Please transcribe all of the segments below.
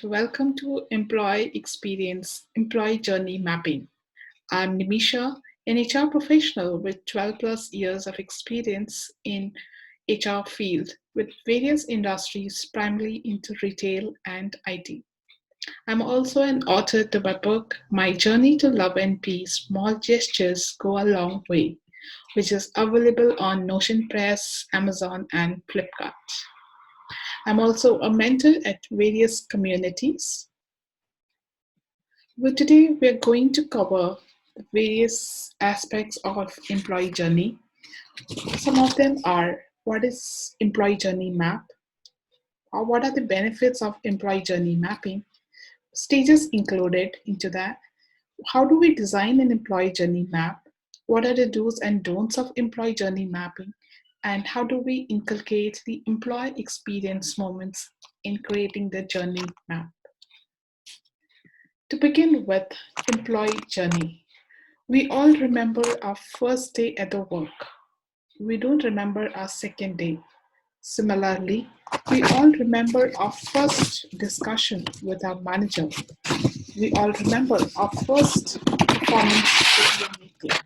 welcome to Employee Experience Employee Journey Mapping. I'm Nimisha, an HR professional with 12 plus years of experience in HR field with various industries primarily into retail and IT. I'm also an author to my book My Journey to Love and Peace Small Gestures Go a Long Way, which is available on Notion Press, Amazon and Flipkart. I'm also a mentor at various communities. But today we're going to cover the various aspects of employee journey. Some of them are what is employee journey map, or what are the benefits of employee journey mapping, stages included into that, how do we design an employee journey map, what are the do's and don'ts of employee journey mapping, and how do we inculcate the employee experience moments in creating the journey map. To begin with, employee journey. We all remember our first day at the work. We don't remember our second day. Similarly, we all remember our first discussion with our manager. We all remember our first performance review meeting.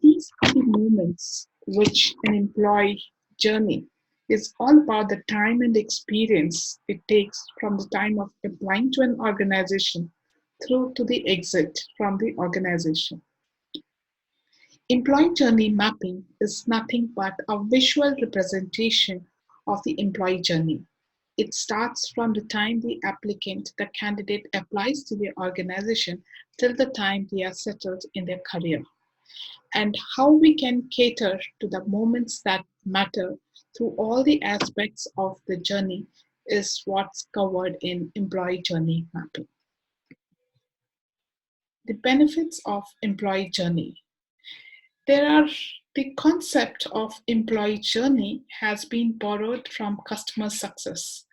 These are the moments which an employee journey is all about the time and experience it takes from the time of applying to an organization through to the exit from the organization. Employee journey mapping is nothing but a visual representation of the employee journey. It starts from the time the applicant, the candidate applies to the organization till the time they are settled in their career. And how we can cater to the moments that matter through all the aspects of the journey is what's covered in employee journey mapping. The benefits of employee journey. There are the concept of employee journey has been borrowed from customer success.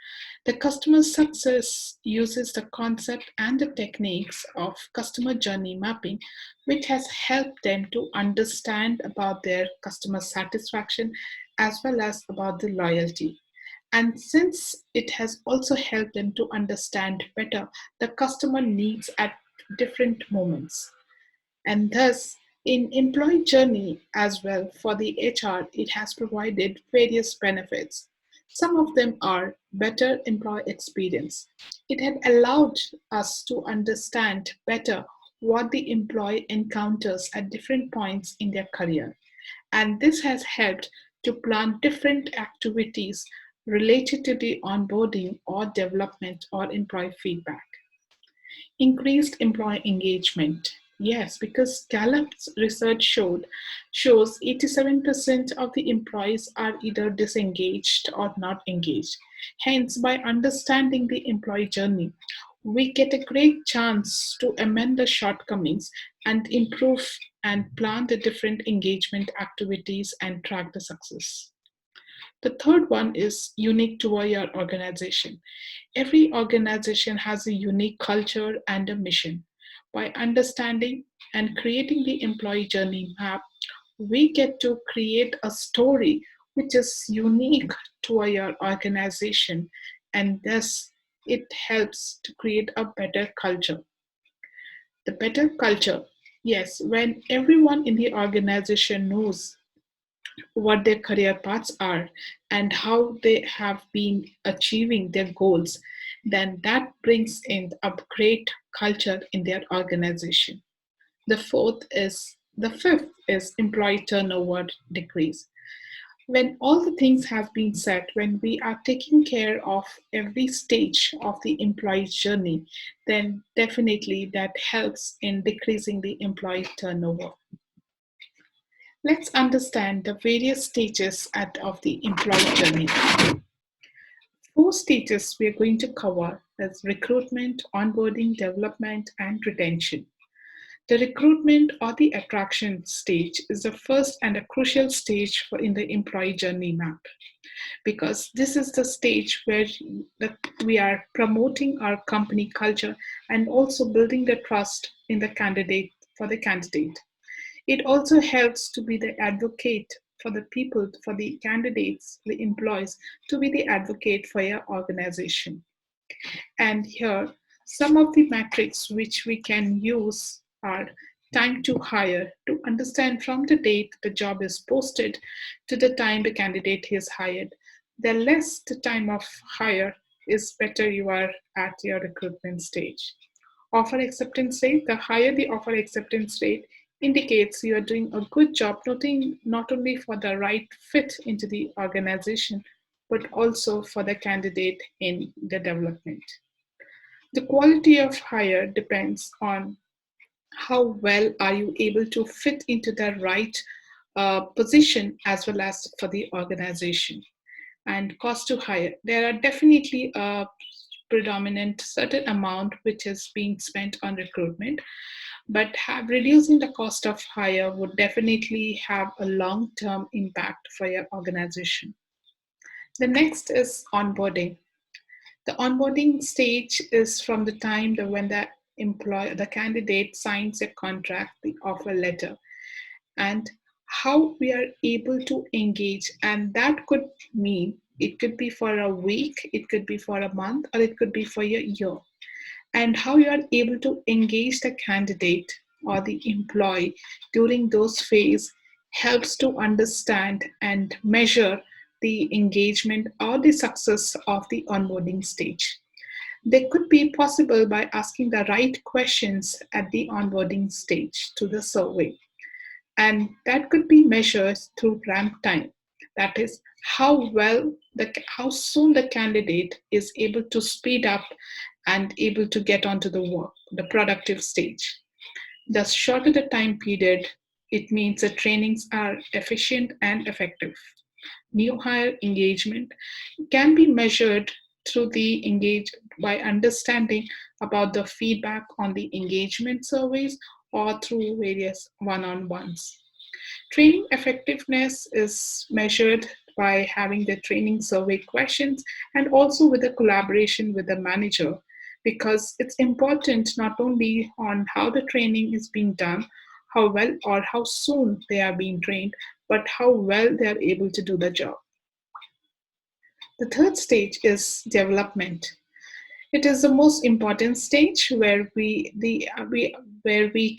The customer success uses the concept and the techniques of customer journey mapping, which has helped them to understand about their customer satisfaction as well as about the loyalty. And since it has also helped them to understand better the customer needs at different moments. And thus, in employee journey as well for the HR, it has provided various benefits. Some of them are better employee experience. It had allowed us to understand better what the employee encounters at different points in their career. And this has helped to plan different activities related to the onboarding or development or employee feedback. Increased employee engagement. Yes, because Gallup's research shows 87% of the employees are either disengaged or not engaged. Hence, by understanding the employee journey, we get a great chance to amend the shortcomings and improve and plan the different engagement activities and track the success. The third one is unique to your organization. Every organization has a unique culture and a mission. By understanding and creating the employee journey map, we get to create a story which is unique to your organization, and thus it helps to create a better culture. The better culture, yes, when everyone in the organization knows what their career paths are and how they have been achieving their goals, then that brings in a great culture in their organization. The fifth is employee turnover decrease. When all the things have been said, when we are taking care of every stage of the employee journey, then definitely that helps in decreasing the employee turnover. Let's understand the various stages of the employee journey. Four stages we are going to cover as recruitment, onboarding, development, and retention. The recruitment or the attraction stage is the first and a crucial stage in the employee journey map, because this is the stage where we are promoting our company culture and also building the trust in the candidate for the candidate. It also helps to be the advocate for the people, for the candidates, the employees, to be the advocate for your organization. And here, some of the metrics which we can use are time to hire, to understand from the date the job is posted to the time the candidate is hired. The less the time of hire is better you are at your recruitment stage. Offer acceptance rate, the higher the offer acceptance rate indicates you are doing a good job, not only for the right fit into the organization, but also for the candidate in the development. The quality of hire depends on how well are you able to fit into the right position as well as for the organization. And cost to hire, there are definitely a predominant certain amount which is being spent on recruitment, but reducing the cost of hire would definitely have a long term impact for your organization. The next is onboarding. The onboarding stage is from the time that when the candidate signs a contract, the offer letter, and how we are able to engage. And that could mean it could be for a week, it could be for a month, or it could be for a year. And how you are able to engage the candidate or the employee during those phase helps to understand and measure the engagement or the success of the onboarding stage. They could be possible by asking the right questions at the onboarding stage to the survey. And that could be measured through ramp time. That is how soon the candidate is able to speed up and able to get onto the work, the productive stage. The shorter the time period, it means the trainings are efficient and effective. New hire engagement can be measured through the engage by understanding about the feedback on the engagement surveys or through various one-on-ones. Training effectiveness is measured by having the training survey questions and also with a collaboration with the manager, because it's important not only on how the training is being done, how well or how soon they are being trained, but how well they are able to do the job. The third stage is development. It is the most important stage where we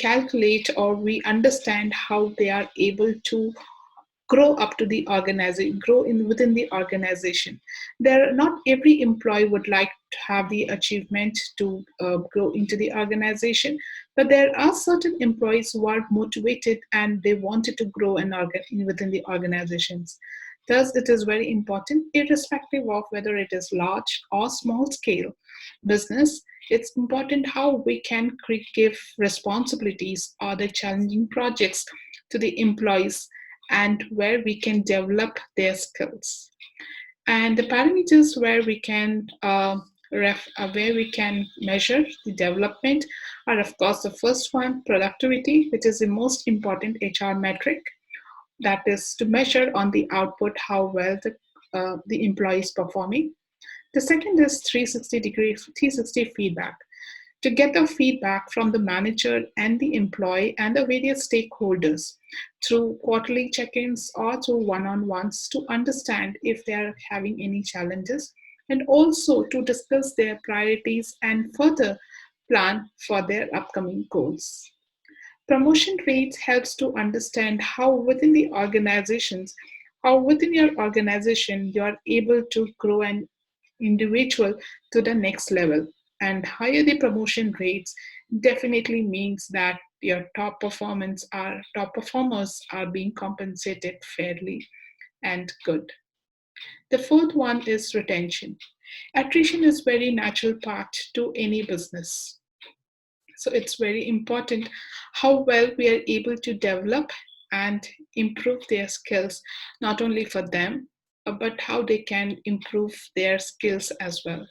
calculate or we understand how they are able to grow up to the organization, grow in within the organization. There, not every employee would like to have the achievement to grow into the organization, but there are certain employees who are motivated and they wanted to grow within the organizations. Thus, it is very important, irrespective of whether it is large or small scale business. It's important how we can give responsibilities or the challenging projects to the employees and where we can develop their skills. And the parameters where we can measure the development are, of course, the first one, productivity, which is the most important HR metric. That is to measure on the output how well the employee is performing. The second is 360 feedback, to get the feedback from the manager and the employee and the various stakeholders through quarterly check-ins or through one-on-ones to understand if they are having any challenges, and also to discuss their priorities and further plan for their upcoming goals. Promotion rates helps to understand how within your organization you are able to grow an individual to the next level. And higher the promotion rates definitely means that your top performers are being compensated fairly and good. The fourth one is retention. Attrition is very natural part to any business. So it's very important how well we are able to develop and improve their skills, not only for them, but how they can improve their skills as well.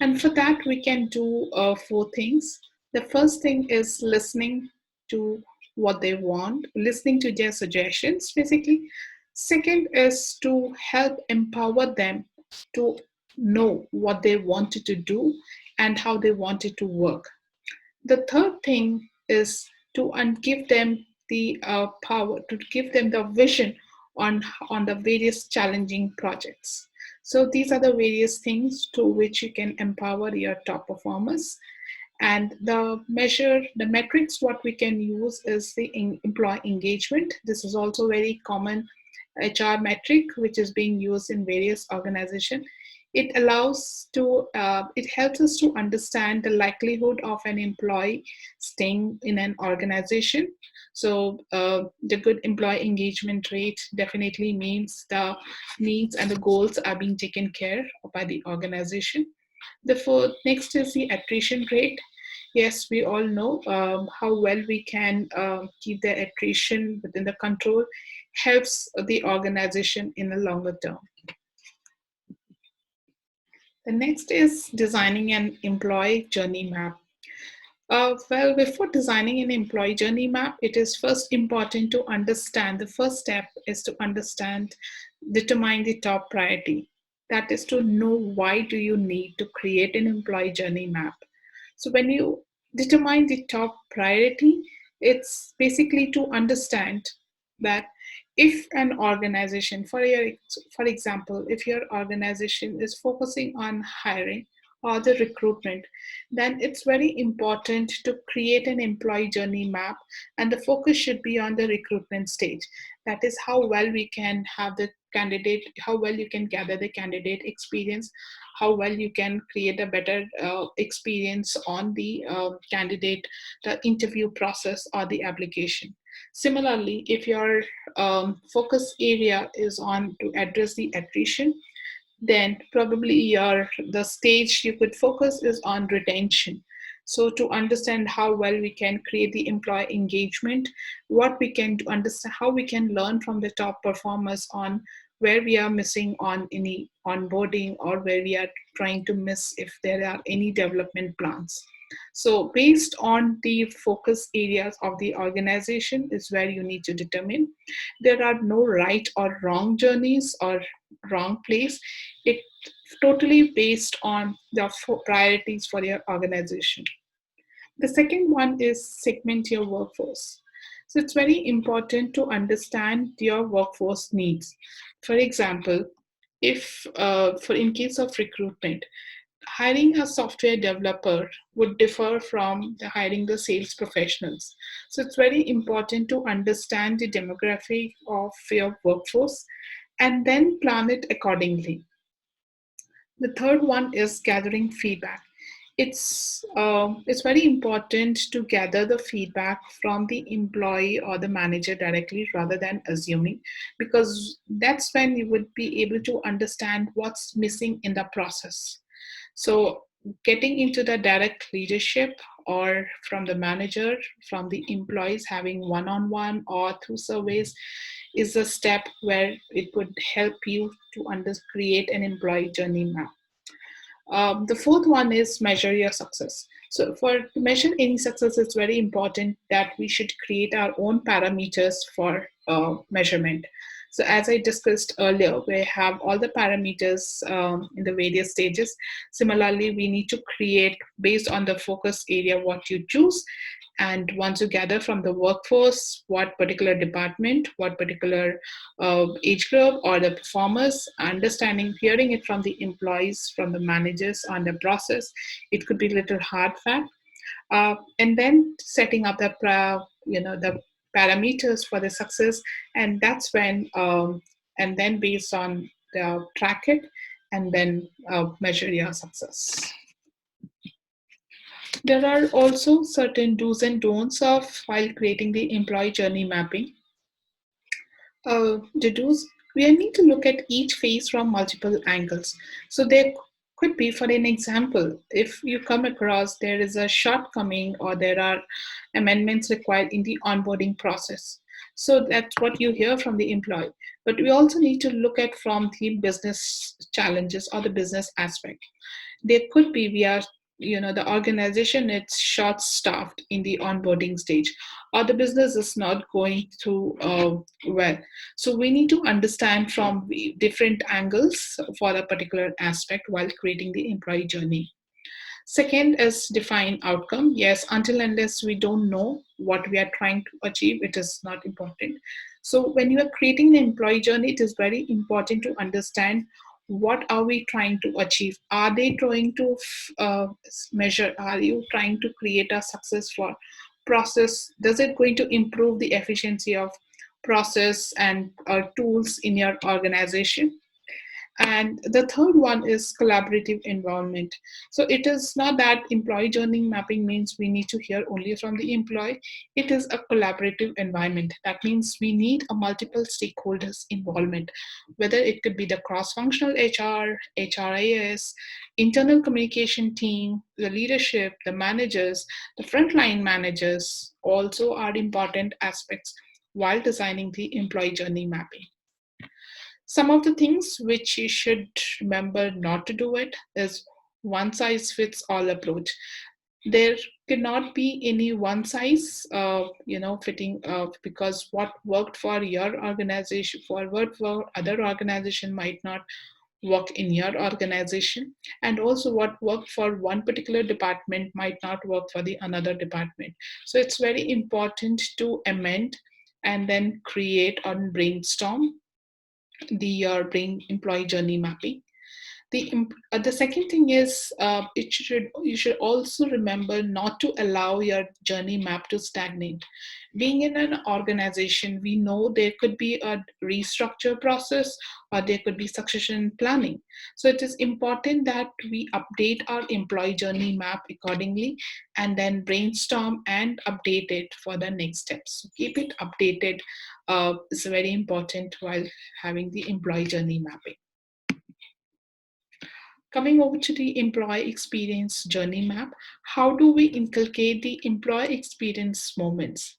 And for that, we can do four things. The first thing is listening to what they want, listening to their suggestions, basically. Second is to help empower them to know what they wanted to do and how they wanted to work. The third thing is to give them the power, to give them the vision on the various challenging projects. So these are the various things to which you can empower your top performers. And the metrics, what we can use is the employee engagement. This is also very common HR metric, which is being used in various organizations. It helps us to understand the likelihood of an employee staying in an organization. So the good employee engagement rate definitely means the needs and the goals are being taken care of by the organization. The next is the attrition rate. Yes, we all know how well we can keep the attrition within the control, helps the organization in the longer term. The next is designing an employee journey map. Well, before designing an employee journey map, it is first important to understand. The first step is to understand, determine the top priority. That is to know why do you need to create an employee journey map. So when you determine the top priority, it's basically to understand that if an organization, for example, if your organization is focusing on hiring or the recruitment, then it's very important to create an employee journey map, and the focus should be on the recruitment stage. That is how well we can have the candidate, how well you can gather the candidate experience, how well you can create a better experience on the candidate, the interview process or the application. Similarly, if your focus area is on to address the attrition, then probably the stage you could focus is on retention. So to understand how well we can create the employee engagement, what we can do, understand how we can learn from the top performers on where we are missing on any onboarding, or where we are trying to miss if there are any development plans. So based on the focus areas of the organization is where you need to determine. There are no right or wrong journeys or wrong place. It totally based on the priorities for your organization. The second one is segment your workforce. So it's very important to understand your workforce needs. For example, if for in case of recruitment, hiring a software developer would differ from hiring the sales professionals. So it's very important to understand the demographic of your workforce and then plan it accordingly. The third one is gathering feedback. It's very important to gather the feedback from the employee or the manager directly rather than assuming, because that's when you would be able to understand what's missing in the process. So getting into the direct leadership or from the manager, from the employees, having one-on-one or through surveys is a step where it would help you to create an employee journey map. The fourth one is measure your success. So for to measure any success, it's very important that we should create our own parameters for measurement. So as I discussed earlier, we have all the parameters in the various stages. Similarly, we need to create based on the focus area what you choose. And once you gather from the workforce, what particular department, what particular age group or the performers, understanding, hearing it from the employees, from the managers on the process, it could be a little hard fact. And then setting up the parameters for the success, and that's when and then based on the track it and then measure your success. There are also certain do's and don'ts of while creating the employee journey mapping. The do's, we need to look at each phase from multiple angles. So there could be, for an example, if you come across there is a shortcoming or there are amendments required in the onboarding process. So that's what you hear from the employee. But we also need to look at from the business challenges or the business aspect. There could be we are the organization it's short staffed in the onboarding stage, or the business is not going through well. So we need to understand from different angles for a particular aspect while creating the employee journey. Second is define outcome. Yes, until unless we don't know what we are trying to achieve, it is not important. So when you are creating the employee journey, it is very important to understand what are we trying to achieve? Are they trying to measure? Are you trying to create a successful process? Does it going to improve the efficiency of process and tools in your organization? And the third one is collaborative environment. So it is not that employee journey mapping means we need to hear only from the employee. It is a collaborative environment. That means we need a multiple stakeholders involvement, whether it could be the cross-functional HR, HRIS, internal communication team, the leadership, the managers, the frontline managers also are important aspects while designing the employee journey mapping. Some of the things which you should remember not to do it is one size fits all approach. There cannot be any one size, fitting, because what worked for your organization, for what for other organization might not work in your organization, and also what worked for one particular department might not work for the another department. So it's very important to amend and then create and brainstorm the your brain employee journey mapping. The second thing is, you should also remember not to allow your journey map to stagnate. Being in an organization, we know there could be a restructure process or there could be succession planning. So it is important that we update our employee journey map accordingly and then brainstorm and update it for the next steps. So keep it updated is very important while having the employee journey mapping. Coming over to the employee experience journey map, how do we inculcate the employee experience moments?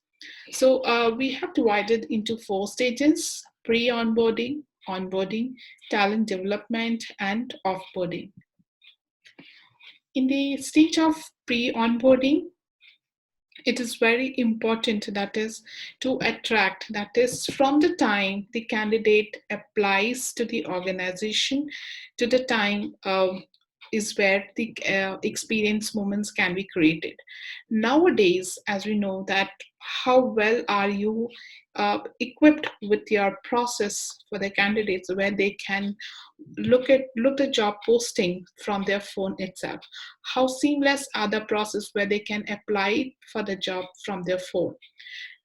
So we have divided into 4 stages: pre-onboarding, onboarding, talent development, and offboarding. In the stage of pre-onboarding, it is very important, that is to attract, that is from the time the candidate applies to the organization to the time is where the experience moments can be created. Nowadays, as we know that, how well are you equipped with your process for the candidates, where they can look the job posting from their phone itself? How seamless are the process where they can apply for the job from their phone?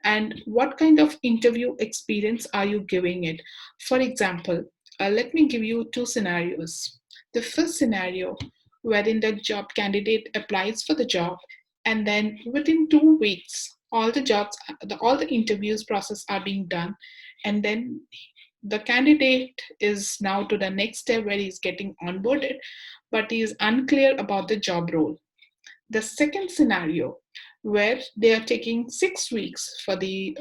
And what kind of interview experience are you giving it? For example, let me give you 2 scenarios. The first scenario, wherein the job candidate applies for the job, and then within 2 weeks all the interviews process are being done, and then the candidate is now to the next step where he's getting onboarded, but he is unclear about the job role. The second scenario, where they are taking 6 weeks for the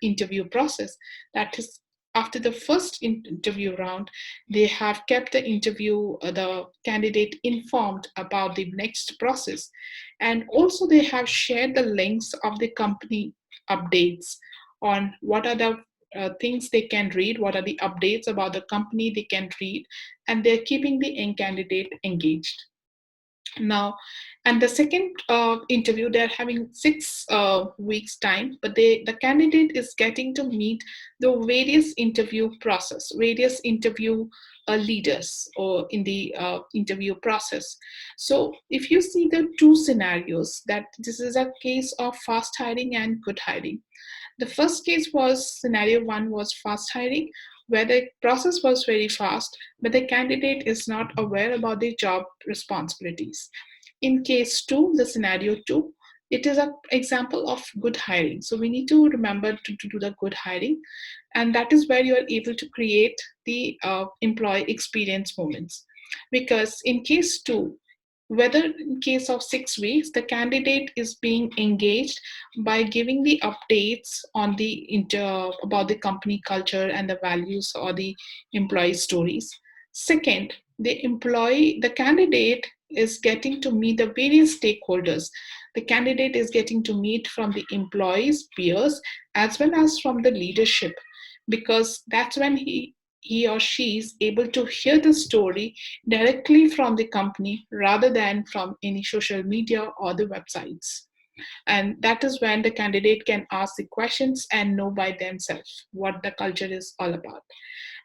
interview process, that is, after the first interview round, they have kept the candidate informed about the next process. And also, they have shared the links of the company updates on what are the things they can read, what are the updates about the company they can read, and they're keeping the candidate engaged. Now, and the second interview, they're having 6 weeks time, but the candidate is getting to meet the various interview process, various interview leaders or in the interview process. So if you see the 2 scenarios, that this is a case of fast hiring and good hiring. The first case was scenario one was fast hiring, where the process was very fast, but the candidate is not aware about the job responsibilities. In case two, the scenario two, it is an example of good hiring. So we need to remember to do the good hiring, and that is where you are able to create the employee experience moments. Because in case two, whether in case of 6 weeks, the candidate is being engaged by giving the updates on about the company culture and the values or the employee stories. Second, the candidate is getting to meet the various stakeholders. The candidate is getting to meet from the employees, peers, as well as from the leadership, because that's when he or she is able to hear the story directly from the company rather than from any social media or the websites. And that is when the candidate can ask the questions and know by themselves what the culture is all about.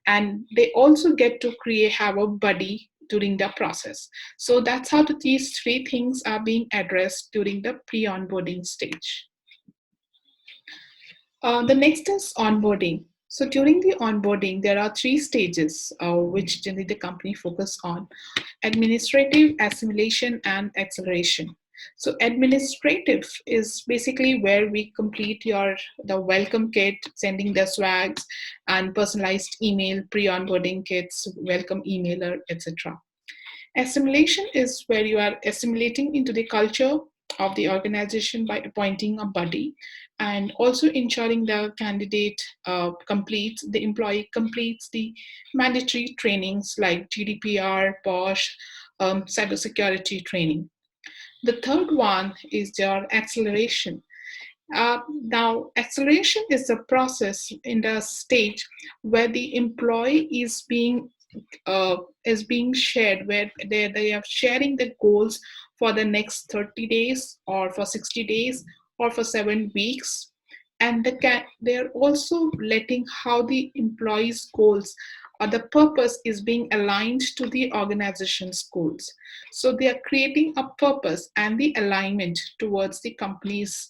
and they also get to have a buddy during the process. So that's how these three things are being addressed during the pre-onboarding stage. The next is onboarding. So during the onboarding, there are three stages which generally the company focus on: administrative, assimilation, and acceleration. So administrative is basically where we complete the welcome kit, sending the swags and personalized email, pre-onboarding kits, welcome emailer, etc. Assimilation is where you are assimilating into the culture of the organization by appointing a buddy and also ensuring the employee completes the mandatory trainings like GDPR, POSH, cybersecurity training. The third one is your acceleration. Now, acceleration is a process in the stage where the employee is being shared, where they are sharing the goals for the next 30 days or for 60 days or for 7 weeks, and they're also letting how the employees goals or the purpose is being aligned to the organization's goals. So they are creating a purpose and the alignment towards the company's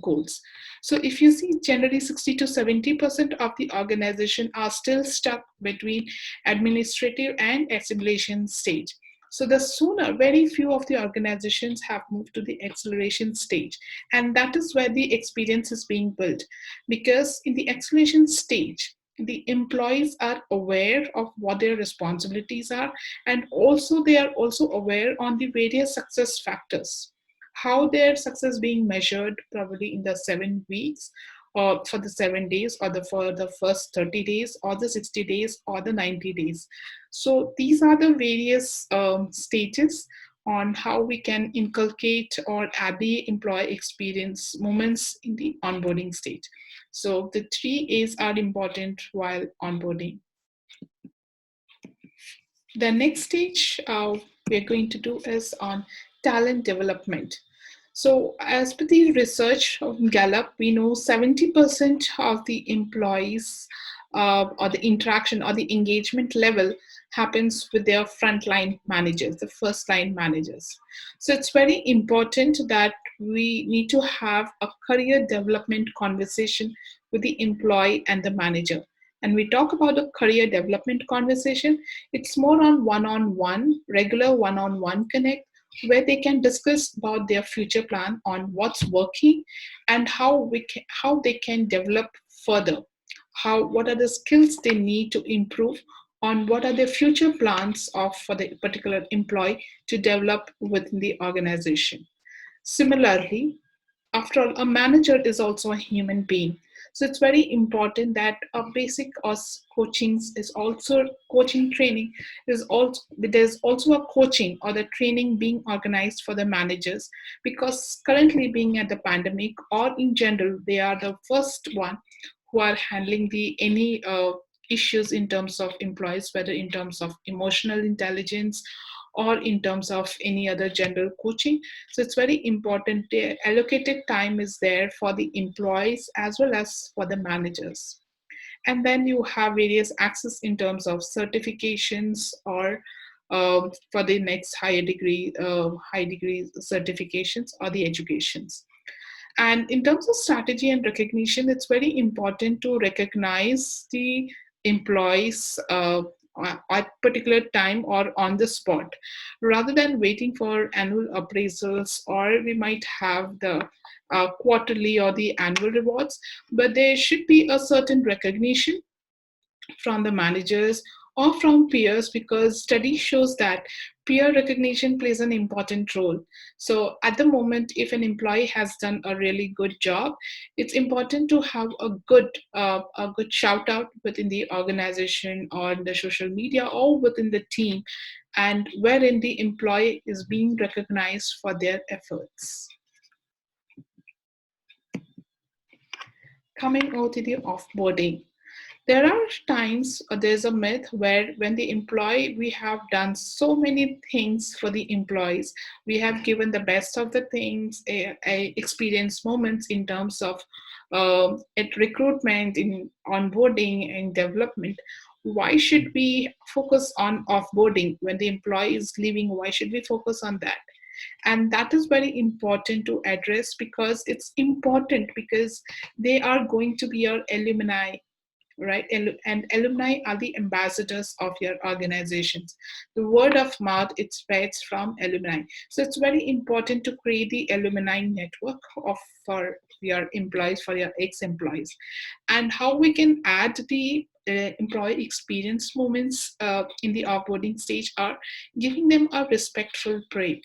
goals. So if you see, generally 60 to 70% of the organization are still stuck between administrative and assimilation stage. So the sooner, very few of the organizations have moved to the acceleration stage, and that is where the experience is being built. Because in the acceleration stage, the employees are aware of what their responsibilities are, and also they are also aware on the various success factors, how their success being measured probably in the 7 weeks or for the 7 days or for the first 30 days or the 60 days or the 90 days. So these are the various stages on how we can inculcate or add the employee experience moments in the onboarding stage. So the 3 A's are important while onboarding. The next stage we're going to do is on talent development. So as per the research of Gallup, we know 70% of the employees or the interaction or the engagement level happens with their frontline managers, the first line managers. So it's very important that we need to have a career development conversation with the employee and the manager. And we talk about a career development conversation, it's more on one, regular one-on-one connect, where they can discuss about their future plan on what's working and how they can develop further. What are the skills they need to improve on, what are the future plans for the particular employee to develop within the organization. Similarly, after all, a manager is also a human being. So it's very important that a basic coaching training is also, there's also a coaching or the training being organized for the managers, because currently being at the pandemic or in general, they are the first one who are handling the any issues in terms of employees, whether in terms of emotional intelligence or in terms of any other general coaching. So it's very important the allocated time is there for the employees as well as for the managers. And then you have various access in terms of certifications or for the next high degree certifications or the educations. And in terms of strategy and recognition, it's very important to recognize the employees at particular time or on the spot, rather than waiting for annual appraisals, or we might have the quarterly or the annual rewards. But there should be a certain recognition from the managers or from peers, because study shows that peer recognition plays an important role. So at the moment, if an employee has done a really good job, it's important to have a good shout out within the organization or the social media or within the team, and wherein the employee is being recognized for their efforts. Coming over to the offboarding. There are times, there's a myth where when the employee, we have done so many things for the employees, we have given the best of the things, experience moments in terms of at recruitment, in onboarding and development. why should we focus on offboarding when the employee is leaving? Why should we focus on that? And that is very important to address, because it's important because they are going to be your alumni, right? And alumni are the ambassadors of your organizations. The word of mouth, it spreads from alumni. So it's very important to create the alumni network of for your employees, for your ex-employees. And how we can add the employee experience moments in the offboarding stage are giving them a respectful break.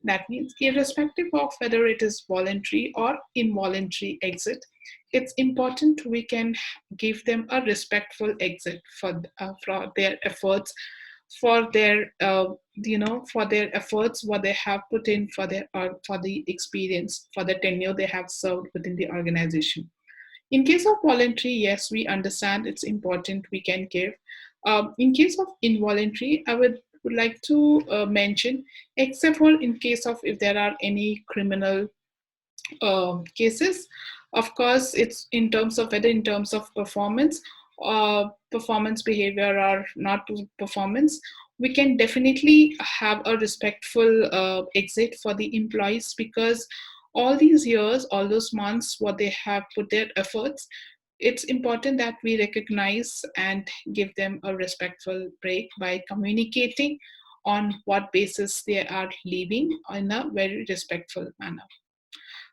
That means, irrespective of whether it is voluntary or involuntary exit, it's important we can give them a respectful exit for their efforts, for their for their efforts, what they have put in, for their for the experience, for the tenure they have served within the organization. In case of voluntary, yes, we understand it's important we can give. In case of involuntary, I would like to mention, except for in case of if there are any criminal cases. Of course, it's in terms of whether in terms of performance behavior or not performance, we can definitely have a respectful exit for the employees, because all these years, all those months, what they have put their efforts, it's important that we recognize and give them a respectful break by communicating on what basis they are leaving in a very respectful manner.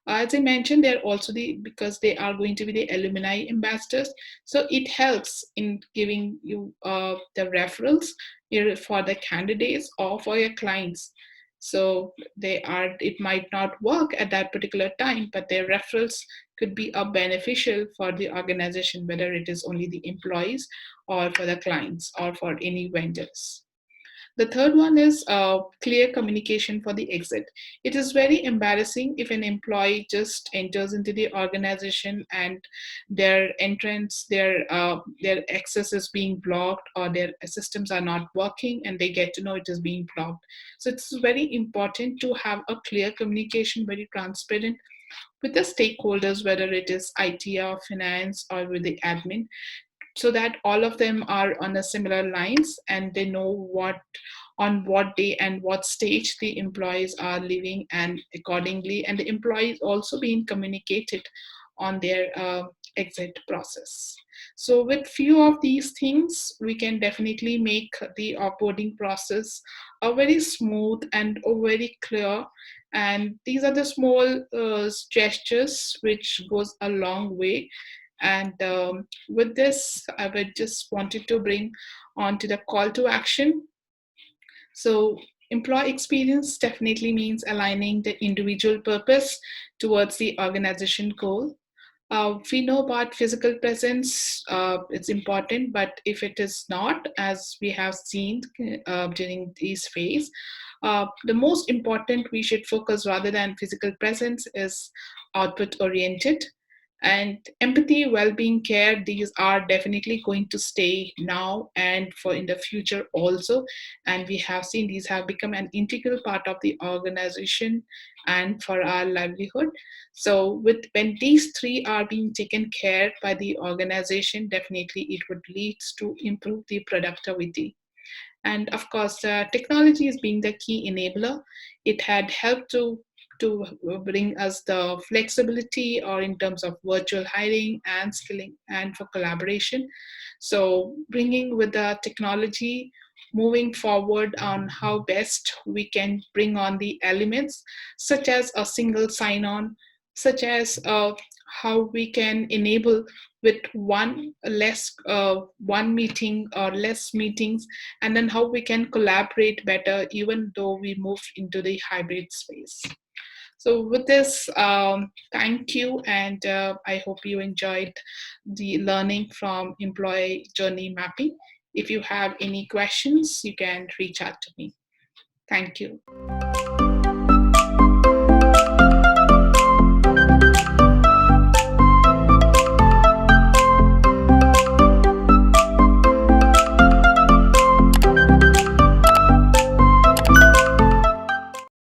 As I mentioned, they're also because they are going to be the alumni ambassadors. So it helps in giving you the referrals for the candidates or for your clients. So it might not work at that particular time, but their referrals could be a beneficial for the organization, whether it is only the employees or for the clients or for any vendors. The third one is clear communication for the exit. It is very embarrassing if an employee just enters into the organization and their entrance, their access is being blocked, or their systems are not working, and they get to know it is being blocked. So it's very important to have a clear communication, very transparent with the stakeholders, whether it is IT or finance or with the admin, so that all of them are on a similar lines and they know on what day and what stage the employees are leaving, and accordingly, and the employees also being communicated on their exit process. So with few of these things, we can definitely make the onboarding process a very smooth and a very clear. And these are the small gestures which goes a long way. And with this, I would just wanted to bring on to the call to action. So employee experience definitely means aligning the individual purpose towards the organization goal. We know about physical presence, it's important, but if it is not, as we have seen during this phase, the most important we should focus rather than physical presence is output oriented. And empathy, well-being, care, these are definitely going to stay now and for in the future also. And we have seen these have become an integral part of the organization and for our livelihood. So with when these three are being taken care by the organization, definitely it would lead to improve the productivity. And of course, technology is being the key enabler. It had helped to bring us the flexibility, or in terms of virtual hiring and skilling and for collaboration. So bringing with the technology, moving forward on how best we can bring on the elements, such as a single sign-on, such as how we can enable with one meeting or less meetings, and then how we can collaborate better even though we move into the hybrid space. So with this, thank you, and I hope you enjoyed the learning from employee journey mapping. If you have any questions, you can reach out to me. Thank you.